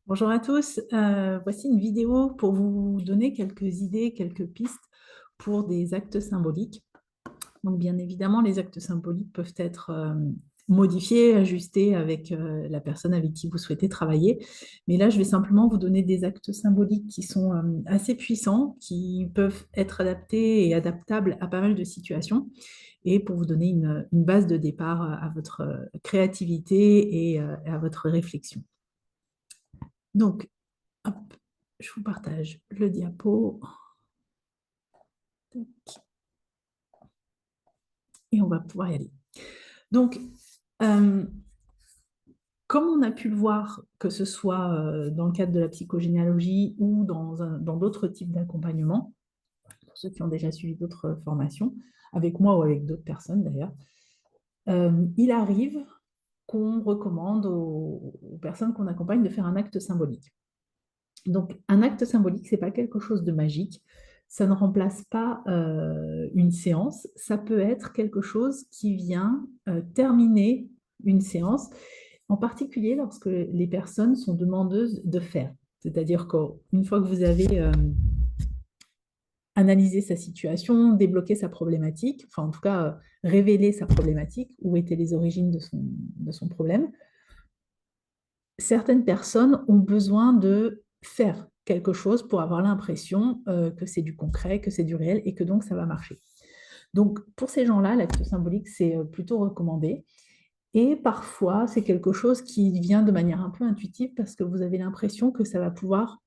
Bonjour à tous. Voici une vidéo pour vous donner quelques idées, quelques pistes pour des actes symboliques. Donc, bien évidemment, les actes symboliques peuvent être modifiés, ajustés avec la personne avec qui vous souhaitez travailler. Mais là, je vais simplement vous donner des actes symboliques qui sont assez puissants, qui peuvent être adaptés et adaptables à pas mal de situations, et pour vous donner une base de départ à votre créativité et à votre réflexion. Donc, hop, je vous partage le diapo. Et on va pouvoir y aller. Donc, euh, comme on a pu le voir, que ce soit dans le cadre de la psychogénéalogie ou dans d'autres types d'accompagnement, pour ceux qui ont déjà suivi d'autres formations, avec moi ou avec d'autres personnes d'ailleurs, il arrive qu'on recommande aux personnes qu'on accompagne de faire un acte symbolique. Donc, un acte symbolique, ce n'est pas quelque chose de magique. Ça ne remplace pas une séance. Ça peut être quelque chose qui vient terminer une séance, en particulier lorsque les personnes sont demandeuses de faire. C'est-à-dire qu'une fois que vous avez analysé sa situation, débloqué sa problématique, enfin en tout cas révélé sa problématique, où étaient les origines de son problème, certaines personnes ont besoin de faire quelque chose pour avoir l'impression que c'est du concret, que c'est du réel et que donc ça va marcher. Donc pour ces gens-là, l'acte symbolique, c'est plutôt recommandé. Et parfois, c'est quelque chose qui vient de manière un peu intuitive parce que vous avez l'impression que ça va pouvoir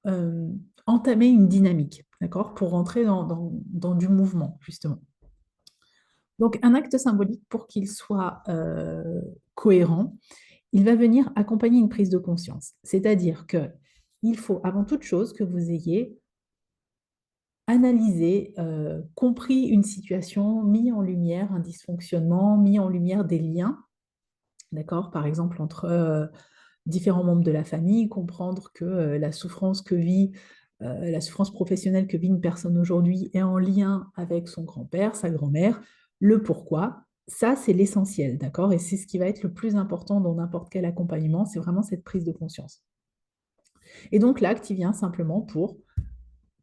euh, entamer une dynamique, d'accord, pour rentrer dans du mouvement, justement. Donc un acte symbolique, pour qu'il soit cohérent, il va venir accompagner une prise de conscience. C'est-à-dire que il faut avant toute chose que vous ayez analysé, compris une situation, mis en lumière un dysfonctionnement, mis en lumière des liens, d'accord, par exemple entre différents membres de la famille, comprendre que la souffrance professionnelle que vit une personne aujourd'hui est en lien avec son grand-père, sa grand-mère, le pourquoi. Ça, c'est l'essentiel, d'accord? Et c'est ce qui va être le plus important dans n'importe quel accompagnement, c'est vraiment cette prise de conscience. Et donc l'acte, il vient simplement pour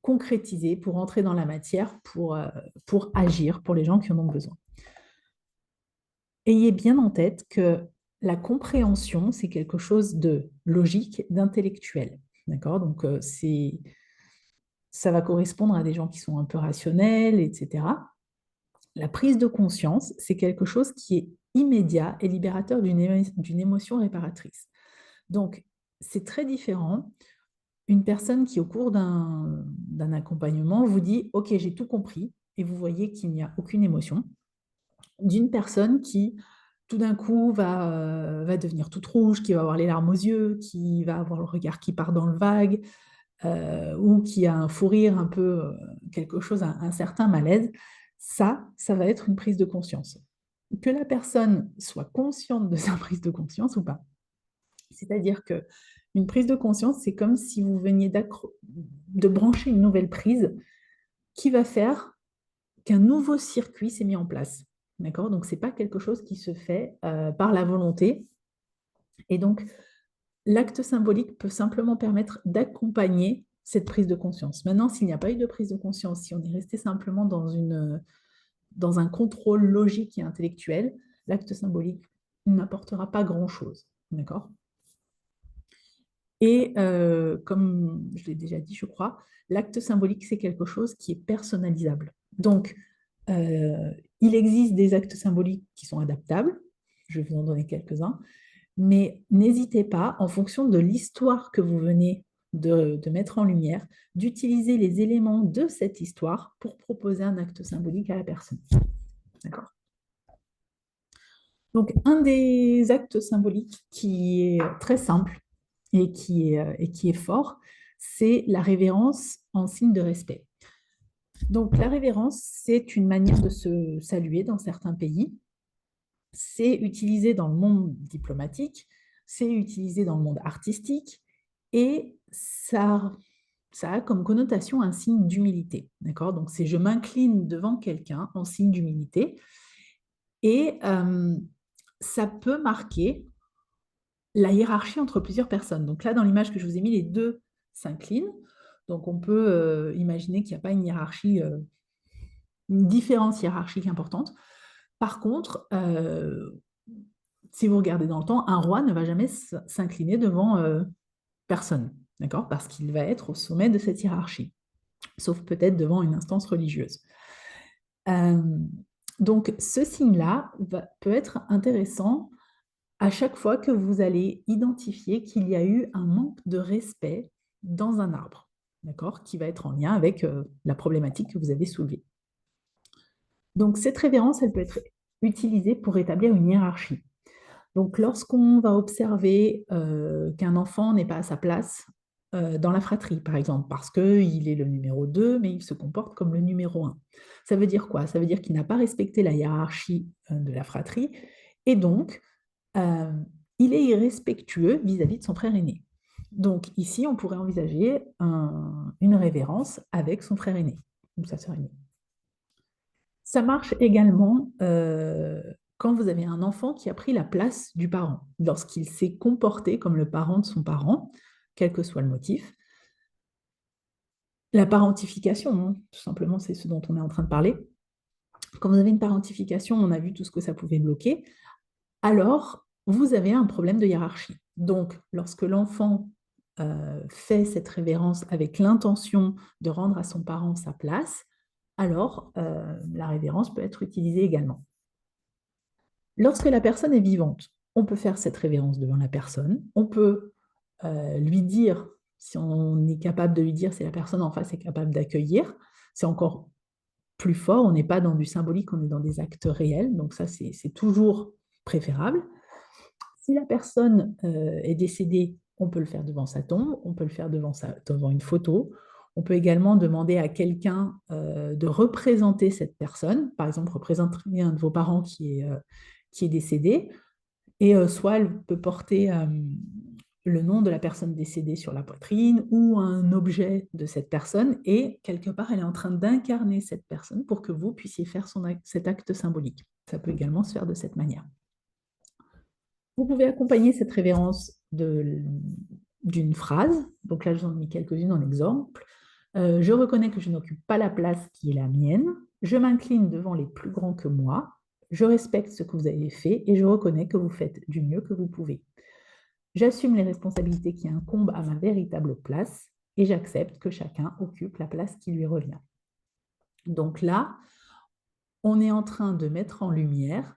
concrétiser, pour entrer dans la matière, pour agir pour les gens qui en ont besoin. Ayez bien en tête que la compréhension, c'est quelque chose de logique, d'intellectuel. D'accord? Donc, ça va correspondre à des gens qui sont un peu rationnels, etc. La prise de conscience, c'est quelque chose qui est immédiat et libérateur d'une émotion réparatrice. Donc, c'est très différent. Une personne qui, au cours d'un accompagnement, vous dit, OK, j'ai tout compris, et vous voyez qu'il n'y a aucune émotion, d'une personne qui, tout d'un coup, va devenir toute rouge, qui va avoir les larmes aux yeux, qui va avoir le regard qui part dans le vague, ou qui a un fou rire un peu, quelque chose, un certain malaise, ça va être une prise de conscience. Que la personne soit consciente de sa prise de conscience ou pas. C'est-à-dire que une prise de conscience, c'est comme si vous veniez de brancher une nouvelle prise qui va faire qu'un nouveau circuit s'est mis en place. D'accord? Donc, ce n'est pas quelque chose qui se fait par la volonté. Et donc, l'acte symbolique peut simplement permettre d'accompagner cette prise de conscience. Maintenant, s'il n'y a pas eu de prise de conscience, si on est resté simplement dans un contrôle logique et intellectuel, l'acte symbolique n'apportera pas grand-chose. D'accord? Et comme je l'ai déjà dit, je crois, l'acte symbolique, c'est quelque chose qui est personnalisable. Donc, il existe des actes symboliques qui sont adaptables. Je vais vous en donner quelques-uns. Mais n'hésitez pas, en fonction de l'histoire que vous venez de mettre en lumière, d'utiliser les éléments de cette histoire pour proposer un acte symbolique à la personne. D'accord? Donc, un des actes symboliques qui est très simple et qui est fort, c'est la révérence en signe de respect. Donc, la révérence, c'est une manière de se saluer dans certains pays. C'est utilisé dans le monde diplomatique, c'est utilisé dans le monde artistique, et ça a comme connotation un signe d'humilité. D'accord? Donc, c'est je m'incline devant quelqu'un en signe d'humilité. Et ça peut marquer la hiérarchie entre plusieurs personnes. Donc là, dans l'image que je vous ai mis, les deux s'inclinent. Donc on peut imaginer qu'il n'y a pas une hiérarchie, une différence hiérarchique importante. Par contre, si vous regardez dans le temps, un roi ne va jamais s'incliner devant personne, d'accord? Parce qu'il va être au sommet de cette hiérarchie, sauf peut-être devant une instance religieuse. Euh, donc, ce signe-là peut être intéressant à chaque fois que vous allez identifier qu'il y a eu un manque de respect dans un arbre, d'accord, qui va être en lien avec la problématique que vous avez soulevée. Donc, cette révérence, elle peut être utilisée pour établir une hiérarchie. Donc, lorsqu'on va observer qu'un enfant n'est pas à sa place dans la fratrie, par exemple, parce qu'il est le numéro 2, mais il se comporte comme le numéro 1. Ça veut dire quoi? Ça veut dire qu'il n'a pas respecté la hiérarchie de la fratrie, et donc, euh, il est irrespectueux vis-à-vis de son frère aîné. Donc, ici, on pourrait envisager une révérence avec son frère aîné, ou sa sœur aînée. Ça marche également quand vous avez un enfant qui a pris la place du parent, lorsqu'il s'est comporté comme le parent de son parent, quel que soit le motif. La parentification, hein, tout simplement, c'est ce dont on est en train de parler. Quand vous avez une parentification, on a vu tout ce que ça pouvait bloquer, alors vous avez un problème de hiérarchie. Donc, lorsque l'enfant fait cette révérence avec l'intention de rendre à son parent sa place, alors la révérence peut être utilisée également. Lorsque la personne est vivante, on peut faire cette révérence devant la personne, on peut lui dire, si on est capable de lui dire, si la personne en face est capable d'accueillir, c'est encore plus fort, on n'est pas dans du symbolique, on est dans des actes réels, donc ça c'est toujours préférable. Si la personne est décédée, on peut le faire devant sa tombe, on peut le faire devant une photo, on peut également demander à quelqu'un de représenter cette personne, par exemple représenter un de vos parents qui est décédé, et soit elle peut porter le nom de la personne décédée sur la poitrine ou un objet de cette personne, et quelque part elle est en train d'incarner cette personne pour que vous puissiez faire cet acte symbolique. Ça peut également se faire de cette manière. Vous pouvez accompagner cette révérence d'une phrase. Donc là, j'en ai mis quelques-unes en exemple. Je reconnais que je n'occupe pas la place qui est la mienne. Je m'incline devant les plus grands que moi. Je respecte ce que vous avez fait et je reconnais que vous faites du mieux que vous pouvez. J'assume les responsabilités qui incombent à ma véritable place et j'accepte que chacun occupe la place qui lui revient. Donc là, on est en train de mettre en lumière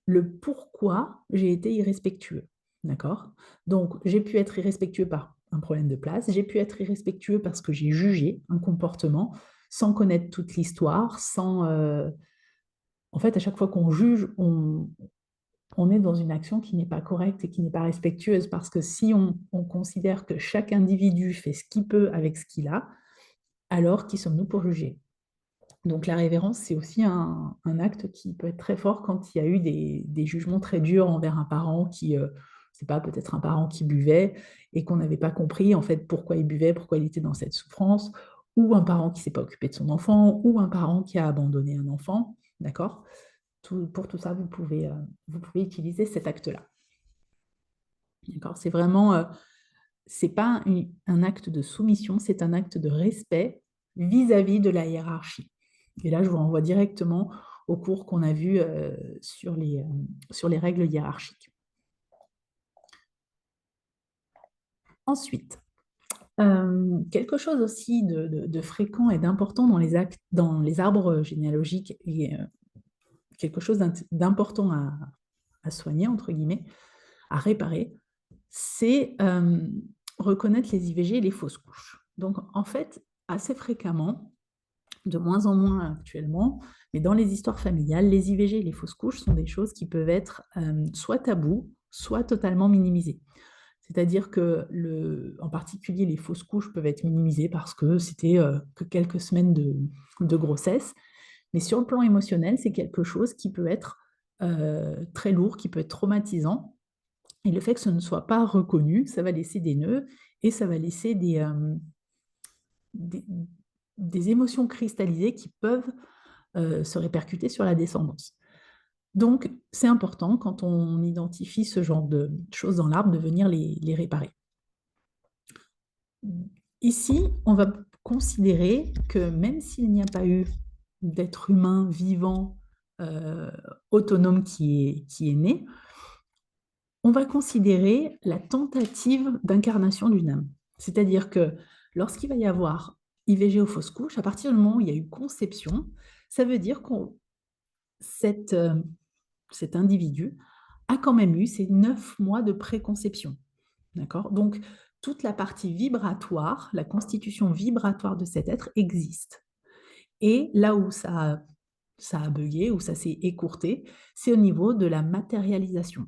le pourquoi j'ai été irrespectueux. D'accord? Donc, j'ai pu être irrespectueux par un problème de place, j'ai pu être irrespectueux parce que j'ai jugé un comportement sans connaître toute l'histoire, sans... En fait, à chaque fois qu'on juge, on est dans une action qui n'est pas correcte et qui n'est pas respectueuse, parce que si on considère que chaque individu fait ce qu'il peut avec ce qu'il a, alors qui sommes-nous pour juger? Donc la révérence, c'est aussi un acte qui peut être très fort quand il y a eu des jugements très durs envers un parent qui, c'est pas, peut-être un parent qui buvait et qu'on n'avait pas compris en fait pourquoi il buvait, pourquoi il était dans cette souffrance, ou un parent qui ne s'est pas occupé de son enfant, ou un parent qui a abandonné un enfant, d'accord? Pour tout ça, vous pouvez utiliser cet acte-là. D'accord? C'est vraiment, c'est pas un acte de soumission, c'est un acte de respect vis-à-vis de la hiérarchie. Et là, je vous renvoie directement au cours qu'on a vu sur les règles hiérarchiques. Ensuite, quelque chose aussi de fréquent et d'important dans les arbres généalogiques et quelque chose d'important à soigner, entre guillemets, à réparer, c'est reconnaître les IVG et les fausses couches. Donc, en fait, assez fréquemment, de moins en moins actuellement, mais dans les histoires familiales, les IVG et les fausses couches sont des choses qui peuvent être soit tabous, soit totalement minimisées. C'est-à-dire que, en particulier, les fausses couches peuvent être minimisées parce que c'était que quelques semaines de grossesse. Mais sur le plan émotionnel, c'est quelque chose qui peut être très lourd, qui peut être traumatisant. Et le fait que ce ne soit pas reconnu, ça va laisser des nœuds et ça va laisser des émotions cristallisées qui peuvent se répercuter sur la descendance. Donc, c'est important quand on identifie ce genre de choses dans l'arbre de venir les réparer. Ici, on va considérer que même s'il n'y a pas eu d'être humain vivant euh, autonome qui est né, on va considérer la tentative d'incarnation d'une âme. C'est-à-dire que lorsqu'il va y avoir IVG aux fausses couches, à partir du moment où il y a eu conception, ça veut dire que cet individu a quand même eu ces 9 mois de préconception. D'accord? Donc, toute la partie vibratoire, la constitution vibratoire de cet être existe. Et là où ça a bugué, où ça s'est écourté, c'est au niveau de la matérialisation.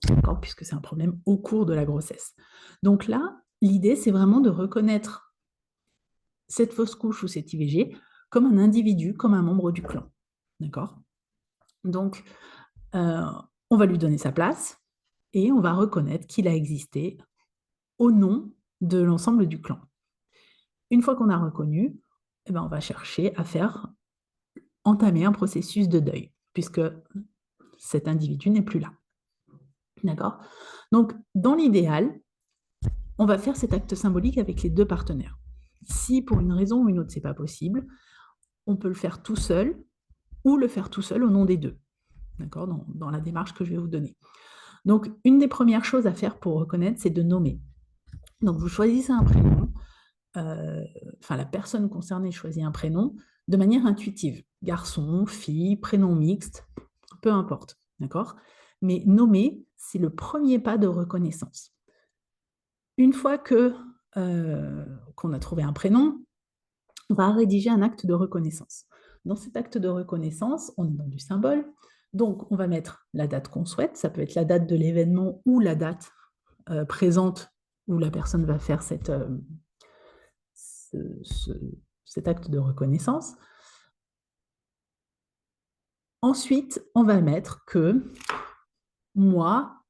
D'accord? Puisque c'est un problème au cours de la grossesse. Donc là, l'idée, c'est vraiment de reconnaître cette fausse couche ou cet IVG comme un individu, comme un membre du clan. D'accord? Donc, on va lui donner sa place et on va reconnaître qu'il a existé au nom de l'ensemble du clan. Une fois qu'on a reconnu, eh ben, on va chercher à entamer un processus de deuil, puisque cet individu n'est plus là. D'accord? Donc, dans l'idéal, on va faire cet acte symbolique avec les deux partenaires. Si pour une raison ou une autre, c'est pas possible, on peut le faire tout seul ou le faire tout seul au nom des deux. D'accord? Dans la démarche que je vais vous donner. Donc, une des premières choses à faire pour reconnaître, c'est de nommer. Donc, vous choisissez un prénom, la personne concernée choisit un prénom de manière intuitive. Garçon, fille, prénom mixte, peu importe. D'accord? Mais nommer, c'est le premier pas de reconnaissance. Une fois qu'on a trouvé un prénom, on va rédiger un acte de reconnaissance. Dans cet acte de reconnaissance, on est dans du symbole. Donc, on va mettre la date qu'on souhaite. Ça peut être la date de l'événement ou la date présente où la personne va faire cet acte de reconnaissance. Ensuite, on va mettre que moi,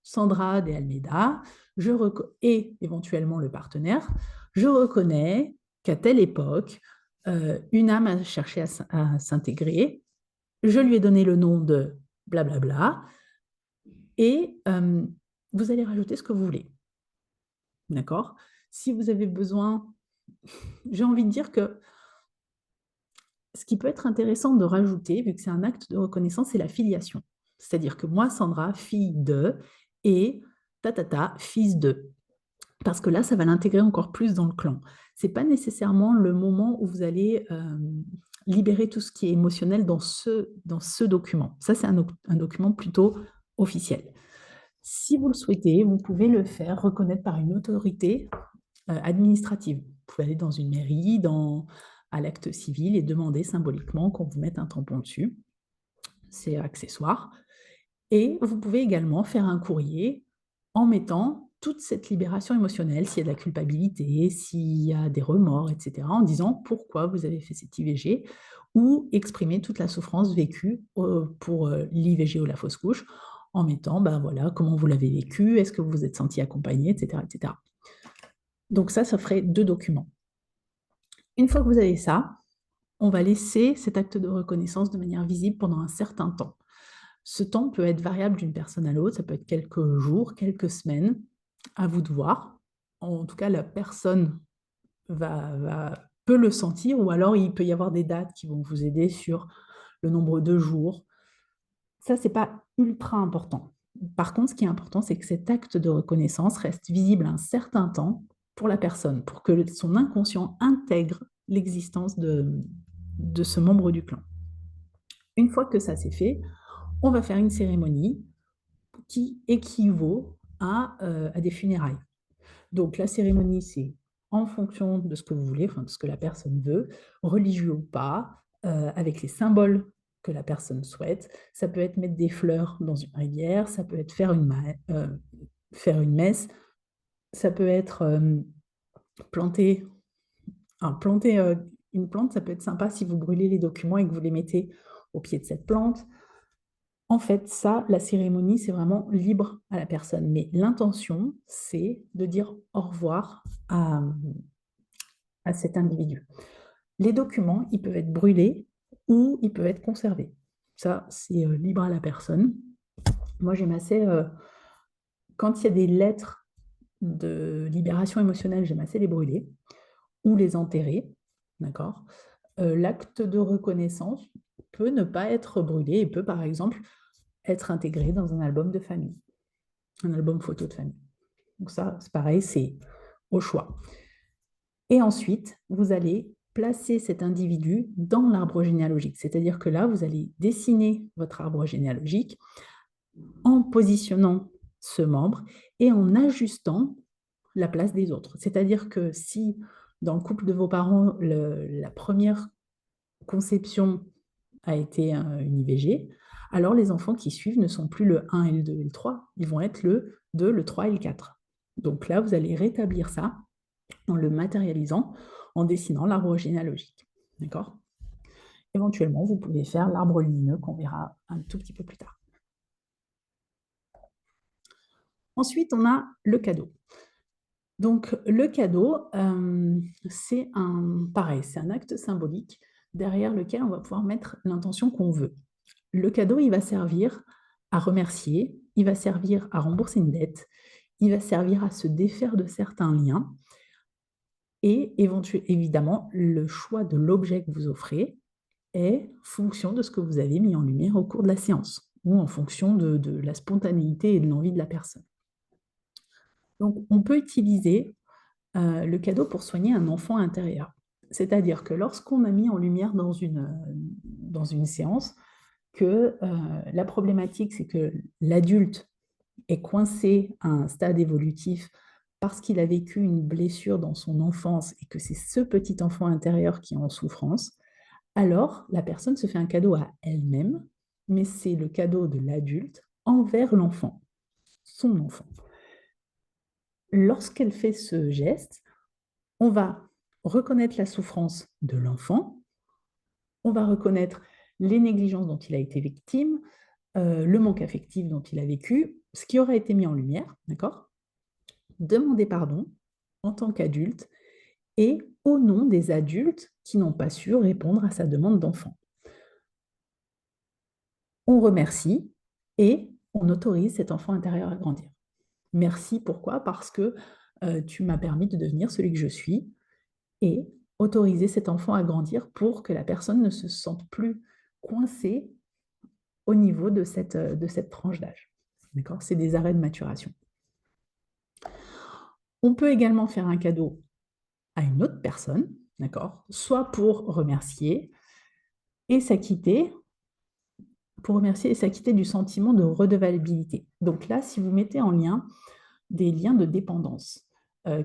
Sandra de Almeida, et éventuellement le partenaire, je reconnais qu'à telle époque, une âme a cherché à s'intégrer, je lui ai donné le nom de blablabla, et vous allez rajouter ce que vous voulez. D'accord? Si vous avez besoin, j'ai envie de dire que ce qui peut être intéressant de rajouter, vu que c'est un acte de reconnaissance, c'est la filiation. C'est-à-dire que moi, Sandra, fille de, et tatata, fils de. Parce que là, ça va l'intégrer encore plus dans le clan. Ce n'est pas nécessairement le moment où vous allez libérer tout ce qui est émotionnel dans ce document. Ça, c'est un document plutôt officiel. Si vous le souhaitez, vous pouvez le faire reconnaître par une autorité administrative. Vous pouvez aller dans une mairie, à l'acte civil et demander symboliquement qu'on vous mette un tampon dessus. C'est accessoire. Et vous pouvez également faire un courrier en mettant toute cette libération émotionnelle, s'il y a de la culpabilité, s'il y a des remords, etc., en disant pourquoi vous avez fait cette IVG, ou exprimer toute la souffrance vécue pour l'IVG ou la fausse couche, en mettant voilà, comment vous l'avez vécu, est-ce que vous vous êtes senti accompagné, etc., etc. Donc ça ferait 2 documents. Une fois que vous avez ça, on va laisser cet acte de reconnaissance de manière visible pendant un certain temps. Ce temps peut être variable d'une personne à l'autre, ça peut être quelques jours, quelques semaines, à vous de voir. En tout cas, la personne peut le sentir, ou alors il peut y avoir des dates qui vont vous aider sur le nombre de jours. Ça, c'est pas ultra important. Par contre, ce qui est important, c'est que cet acte de reconnaissance reste visible un certain temps pour la personne, pour que son inconscient intègre l'existence de ce membre du clan. Une fois que ça c'est fait, on va faire une cérémonie qui équivaut à des funérailles. Donc la cérémonie, c'est en fonction de ce que vous voulez, de ce que la personne veut, religieux ou pas, avec les symboles que la personne souhaite. Ça peut être mettre des fleurs dans une rivière, ça peut être faire une messe, ça peut être planter une plante, ça peut être sympa si vous brûlez les documents et que vous les mettez au pied de cette plante. En fait, ça, la cérémonie, c'est vraiment libre à la personne. Mais l'intention, c'est de dire au revoir à cet individu. Les documents, ils peuvent être brûlés ou ils peuvent être conservés. Ça, c'est libre à la personne. Moi, j'aime assez, quand il y a des lettres de libération émotionnelle, j'aime assez les brûler ou les enterrer, d'accord? L'acte de reconnaissance peut ne pas être brûlé et peut, par exemple, être intégré dans un album de famille, un album photo de famille. Donc ça, c'est pareil, c'est au choix. Et ensuite, vous allez placer cet individu dans l'arbre généalogique. C'est-à-dire que là, vous allez dessiner votre arbre généalogique en positionnant ce membre et en ajustant la place des autres. C'est-à-dire que si dans le couple de vos parents, la première conception a été une IVG, alors les enfants qui suivent ne sont plus le 1 et le 2 et le 3, ils vont être le 2, le 3 et le 4. Donc là, vous allez rétablir ça en le matérialisant, en dessinant l'arbre généalogique. D'accord? Éventuellement, vous pouvez faire l'arbre lumineux qu'on verra un tout petit peu plus tard. Ensuite, on a le cadeau. Donc, le cadeau, c'est pareil, c'est un acte symbolique derrière lequel on va pouvoir mettre l'intention qu'on veut. Le cadeau, il va servir à remercier, il va servir à rembourser une dette, il va servir à se défaire de certains liens et évidemment, le choix de l'objet que vous offrez est fonction de ce que vous avez mis en lumière au cours de la séance ou en fonction de la spontanéité et de l'envie de la personne. Donc, on peut utiliser le cadeau pour soigner un enfant intérieur. C'est-à-dire que lorsqu'on a mis en lumière dans une séance que la problématique, c'est que l'adulte est coincé à un stade évolutif parce qu'il a vécu une blessure dans son enfance et que c'est ce petit enfant intérieur qui est en souffrance, alors la personne se fait un cadeau à elle-même, mais c'est le cadeau de l'adulte envers l'enfant, son enfant. Lorsqu'elle fait ce geste, on va reconnaître la souffrance de l'enfant, on va reconnaître les négligences dont il a été victime, le manque affectif dont il a vécu, ce qui aura été mis en lumière, d'accord? Demander pardon en tant qu'adulte et au nom des adultes qui n'ont pas su répondre à sa demande d'enfant. On remercie et on autorise cet enfant intérieur à grandir. Merci, pourquoi? Parce que tu m'as permis de devenir celui que je suis et autoriser cet enfant à grandir pour que la personne ne se sente plus coincée au niveau de cette tranche d'âge. D'accord? C'est des arrêts de maturation. On peut également faire un cadeau à une autre personne, d'accord? Soit pour remercier et s'acquitter, du sentiment de redevabilité. Donc là, si vous mettez en lien des liens de dépendance,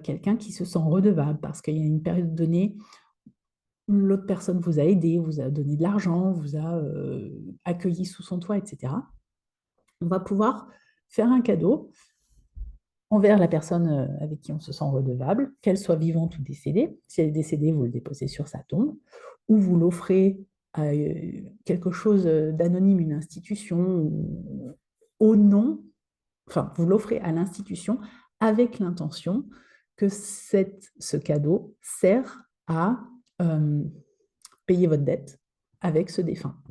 quelqu'un qui se sent redevable parce qu'il y a une période donnée, l'autre personne vous a aidé, vous a donné de l'argent, vous a accueilli sous son toit, etc. On va pouvoir faire un cadeau envers la personne avec qui on se sent redevable, qu'elle soit vivante ou décédée. Si elle est décédée, vous le déposez sur sa tombe, ou vous l'offrez à quelque chose d'anonyme, une institution, au nom, enfin, vous l'offrez à l'institution avec l'intention que ce cadeau sert à payer votre dette avec ce défunt,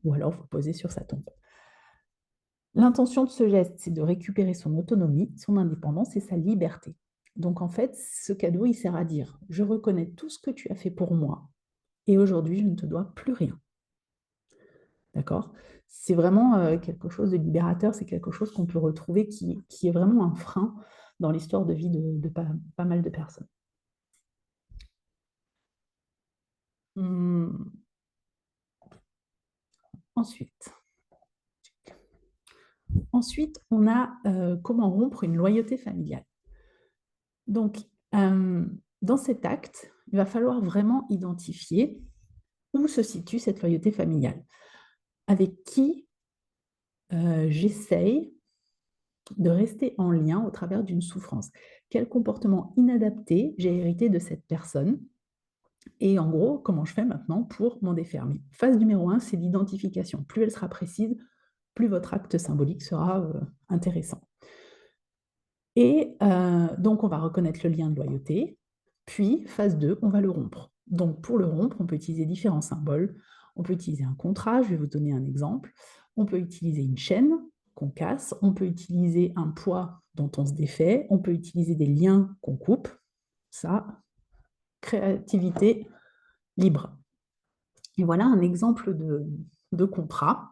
ou alors vous posez sur sa tombe. L'intention de ce geste, c'est de récupérer son autonomie, son indépendance et sa liberté. Donc en fait, ce cadeau, il sert à dire, je reconnais tout ce que tu as fait pour moi et aujourd'hui, je ne te dois plus rien. D'accord? C'est vraiment quelque chose de libérateur, c'est quelque chose qu'on peut retrouver qui est vraiment un frein dans l'histoire de vie de pas mal de personnes. Ensuite, on a comment rompre une loyauté familiale. Donc, dans cet acte, il va falloir vraiment identifier où se situe cette loyauté familiale, avec qui j'essaye de rester en lien au travers d'une souffrance. Quel comportement inadapté j'ai hérité de cette personne et en gros, comment je fais maintenant pour m'en défermer. Phase numéro 1, c'est l'identification. Plus elle sera précise, plus votre acte symbolique sera intéressant. Et donc, on va reconnaître le lien de loyauté. Puis, phase 2, on va le rompre. Donc, pour le rompre, on peut utiliser différents symboles. On peut utiliser un contrat, je vais vous donner un exemple. On peut utiliser une chaîne qu'on casse, on peut utiliser un poids dont on se défait, on peut utiliser des liens qu'on coupe. Ça, créativité libre. Et voilà un exemple de contrat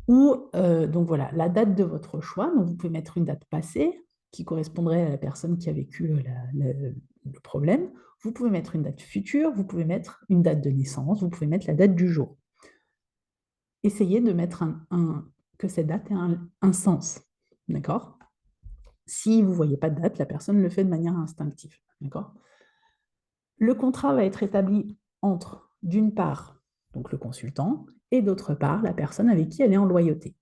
où, donc voilà, la date de votre choix, donc vous pouvez mettre une date passée qui correspondrait à la personne qui a vécu le problème. Vous pouvez mettre une date future, vous pouvez mettre une date de naissance, vous pouvez mettre la date du jour. Essayez de mettre que cette date ait un sens, d'accord? Si vous ne voyez pas de date, la personne le fait de manière instinctive, d'accord? Le contrat va être établi entre, d'une part, donc le consultant, et d'autre part, la personne avec qui elle est en loyauté.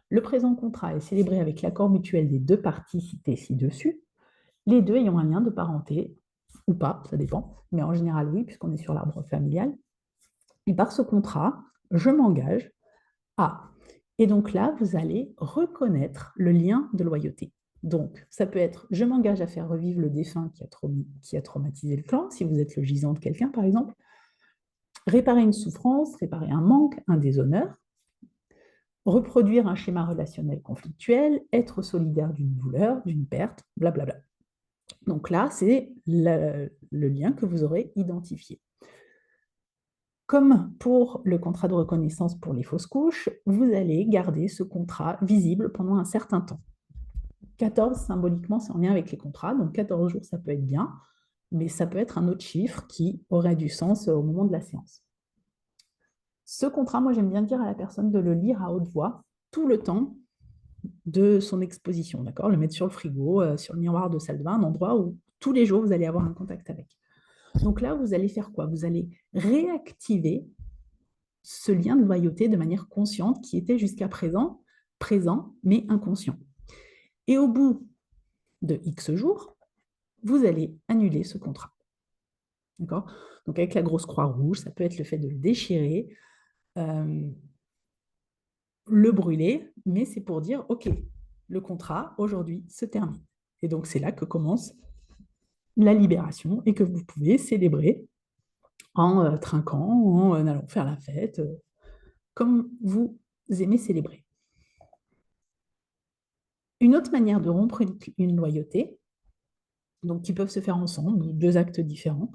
Le présent contrat est célébré avec l'accord mutuel des deux parties citées ci-dessus, les deux ayant un lien de parenté, ou pas, ça dépend, mais en général oui, puisqu'on est sur l'arbre familial. Et par ce contrat, je m'engage à... Et donc là, vous allez reconnaître le lien de loyauté. Donc, ça peut être, je m'engage à faire revivre le défunt qui a traumatisé le clan, si vous êtes le gisant de quelqu'un, par exemple, réparer une souffrance, réparer un manque, un déshonneur, reproduire un schéma relationnel conflictuel, être solidaire d'une douleur, d'une perte, blablabla. Donc là, c'est le lien que vous aurez identifié. Comme pour le contrat de reconnaissance pour les fausses couches, vous allez garder ce contrat visible pendant un certain temps. 14, symboliquement, c'est en lien avec les contrats, donc 14 jours, ça peut être bien, mais ça peut être un autre chiffre qui aurait du sens au moment de la séance. Ce contrat, moi, j'aime bien dire à la personne de le lire à haute voix tout le temps de son exposition, d'accord? Le mettre sur le frigo, sur le miroir de salle de bain, un endroit où tous les jours, vous allez avoir un contact avec. Donc là, vous allez faire quoi? Vous allez réactiver ce lien de loyauté de manière consciente qui était jusqu'à présent présent, mais inconscient. Et au bout de X jours, vous allez annuler ce contrat. D'accord? Donc avec la grosse croix rouge, ça peut être le fait de le déchirer, le brûler, mais c'est pour dire, OK, le contrat aujourd'hui se termine. Et donc c'est là que commence la libération et que vous pouvez célébrer en trinquant, en allant faire la fête, comme vous aimez célébrer. Une autre manière de rompre une loyauté, donc qui peuvent se faire ensemble, deux actes différents,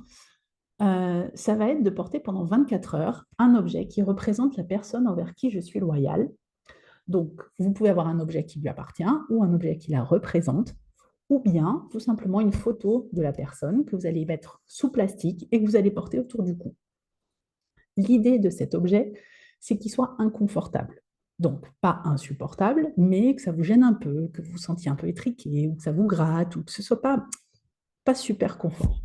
ça va être de porter pendant 24 heures un objet qui représente la personne envers qui je suis loyale. Donc, vous pouvez avoir un objet qui lui appartient ou un objet qui la représente, ou bien tout simplement une photo de la personne que vous allez mettre sous plastique et que vous allez porter autour du cou. L'idée de cet objet, c'est qu'il soit inconfortable. Donc, pas insupportable, mais que ça vous gêne un peu, que vous vous sentiez un peu étriqué, ou que ça vous gratte, ou que ce ne soit pas super confort.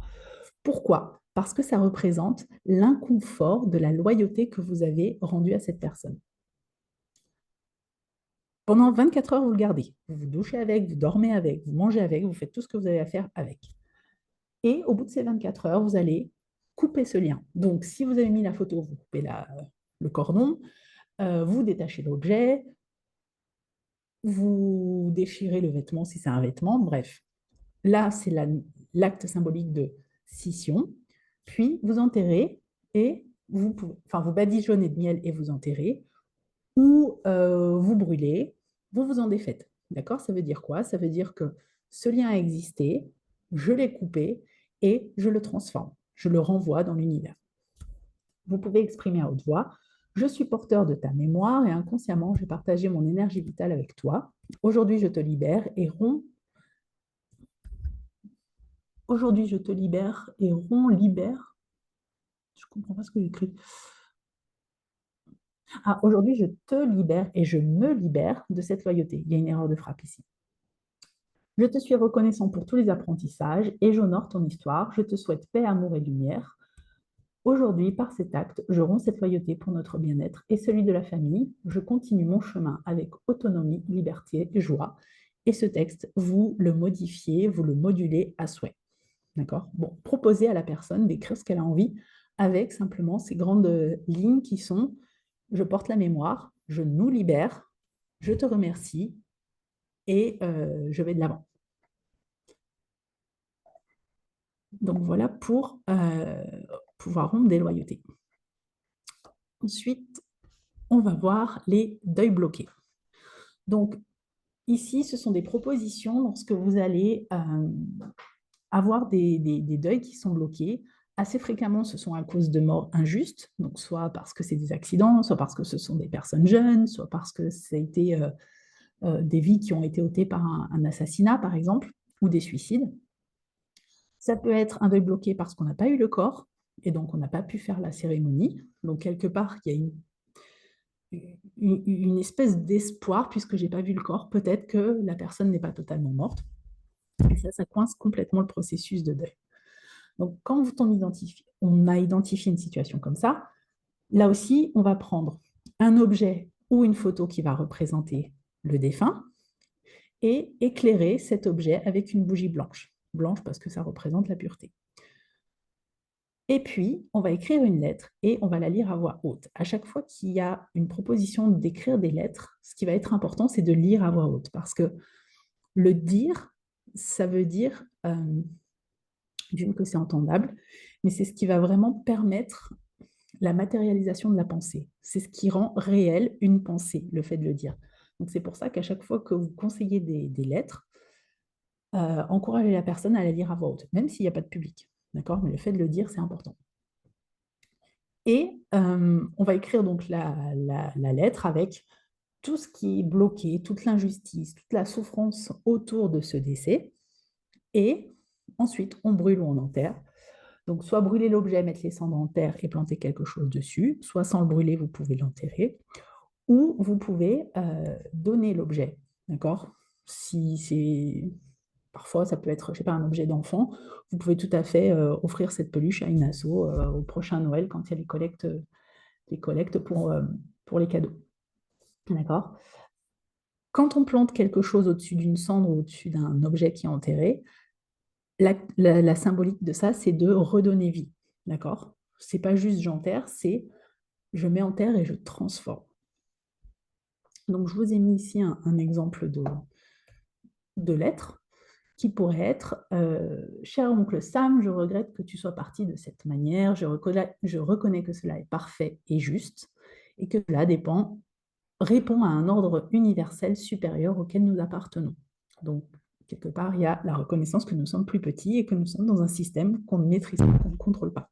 Pourquoi? Parce que ça représente l'inconfort de la loyauté que vous avez rendue à cette personne. Pendant 24 heures, vous le gardez. Vous vous douchez avec, vous dormez avec, vous mangez avec, vous faites tout ce que vous avez à faire avec. Et au bout de ces 24 heures, vous allez couper ce lien. Donc, si vous avez mis la photo, vous coupez le cordon, vous détachez l'objet, vous déchirez le vêtement si c'est un vêtement, bref. Là, c'est l'acte symbolique de scission. Puis, vous enterrez et vous badigeonnez de miel et vous enterrez, ou vous brûlez, vous vous en défaites. D'accord? Ça veut dire quoi? Ça veut dire que ce lien a existé, je l'ai coupé et je le transforme. Je le renvoie dans l'univers. Vous pouvez exprimer à haute voix: je suis porteur de ta mémoire et inconsciemment, je vais partager mon énergie vitale avec toi. Aujourd'hui, je te libère et romps. Aujourd'hui, je te libère et libère. Je ne comprends pas ce que j'écris. Ah, aujourd'hui, je te libère et je me libère de cette loyauté. Il y a une erreur de frappe ici. Je te suis reconnaissant pour tous les apprentissages et j'honore ton histoire. Je te souhaite paix, amour et lumière. Aujourd'hui, par cet acte, je romps cette loyauté pour notre bien-être et celui de la famille. Je continue mon chemin avec autonomie, liberté et joie. Et ce texte, vous le modifiez, vous le modulez à souhait. D'accord? Bon, proposez à la personne d'écrire ce qu'elle a envie avec simplement ces grandes lignes qui sont: je porte la mémoire, je nous libère, je te remercie et je vais de l'avant. Donc voilà pour pouvoir rompre des loyautés. Ensuite, on va voir les deuils bloqués. Donc, ici, ce sont des propositions lorsque vous allez avoir des deuils qui sont bloqués. Assez fréquemment, ce sont à cause de morts injustes, donc soit parce que c'est des accidents, soit parce que ce sont des personnes jeunes, soit parce que ça a été des vies qui ont été ôtées par un assassinat, par exemple, ou des suicides. Ça peut être un deuil bloqué parce qu'on n'a pas eu le corps, et donc on n'a pas pu faire la cérémonie. Donc, quelque part, il y a une espèce d'espoir, puisque je n'ai pas vu le corps, peut-être que la personne n'est pas totalement morte. Et ça coince complètement le processus de deuil. Donc, quand on a identifié une situation comme ça, là aussi, on va prendre un objet ou une photo qui va représenter le défunt et éclairer cet objet avec une bougie blanche. Blanche parce que ça représente la pureté. Et puis, on va écrire une lettre et on va la lire à voix haute. À chaque fois qu'il y a une proposition d'écrire des lettres, ce qui va être important, c'est de lire à voix haute. Parce que le dire, ça veut dire, d'une, que c'est entendable, mais c'est ce qui va vraiment permettre la matérialisation de la pensée. C'est ce qui rend réelle une pensée, le fait de le dire. Donc c'est pour ça qu'à chaque fois que vous conseillez des lettres, encouragez la personne à la lire à voix haute, même s'il n'y a pas de public. D'accord? Mais le fait de le dire, c'est important. Et on va écrire donc la lettre avec tout ce qui est bloqué, toute l'injustice, toute la souffrance autour de ce décès. Et ensuite, on brûle ou on enterre. Donc, soit brûler l'objet, mettre les cendres en terre et planter quelque chose dessus, soit sans le brûler, vous pouvez l'enterrer, ou vous pouvez donner l'objet, d'accord? Si c'est... Parfois, ça peut être, je sais pas, un objet d'enfant. Vous pouvez tout à fait offrir cette peluche à une asso au prochain Noël quand il y a les collectes pour les cadeaux. D'accord? Quand on plante quelque chose au-dessus d'une cendre ou au-dessus d'un objet qui est enterré, la symbolique de ça, c'est de redonner vie. D'accord? C'est pas juste j'enterre, c'est je mets en terre et je transforme. Donc, je vous ai mis ici un exemple de lettre qui pourrait être Cher oncle Sam, je regrette que tu sois parti de cette manière. Je reconnais que cela est parfait et juste et que cela répond à un ordre universel supérieur auquel nous appartenons. Donc, quelque part, il y a la reconnaissance que nous sommes plus petits et que nous sommes dans un système qu'on ne maîtrise pas, qu'on ne contrôle pas.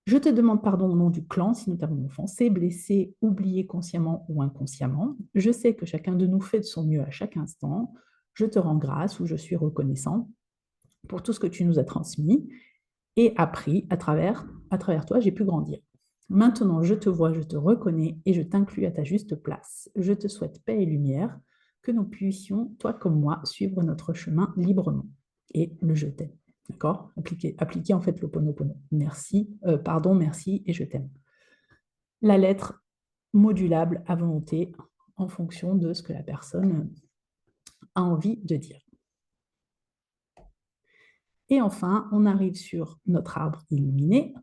Je te demande pardon au nom du clan si nous t'avons offensé, blessé, oublié consciemment ou inconsciemment. Je sais que chacun de nous fait de son mieux à chaque instant. Je te rends grâce ou je suis reconnaissant pour tout ce que tu nous as transmis et appris à travers toi, j'ai pu grandir. Maintenant, je te vois, je te reconnais et je t'inclus à ta juste place. Je te souhaite paix et lumière, que nous puissions, toi comme moi, suivre notre chemin librement. Et le je t'aime. D'accord? Appliquer en fait l'Ho'oponopono. Merci, pardon, merci et je t'aime. La lettre modulable à volonté en fonction de ce que la personne a envie de dire. Et enfin, on arrive sur notre arbre illuminé.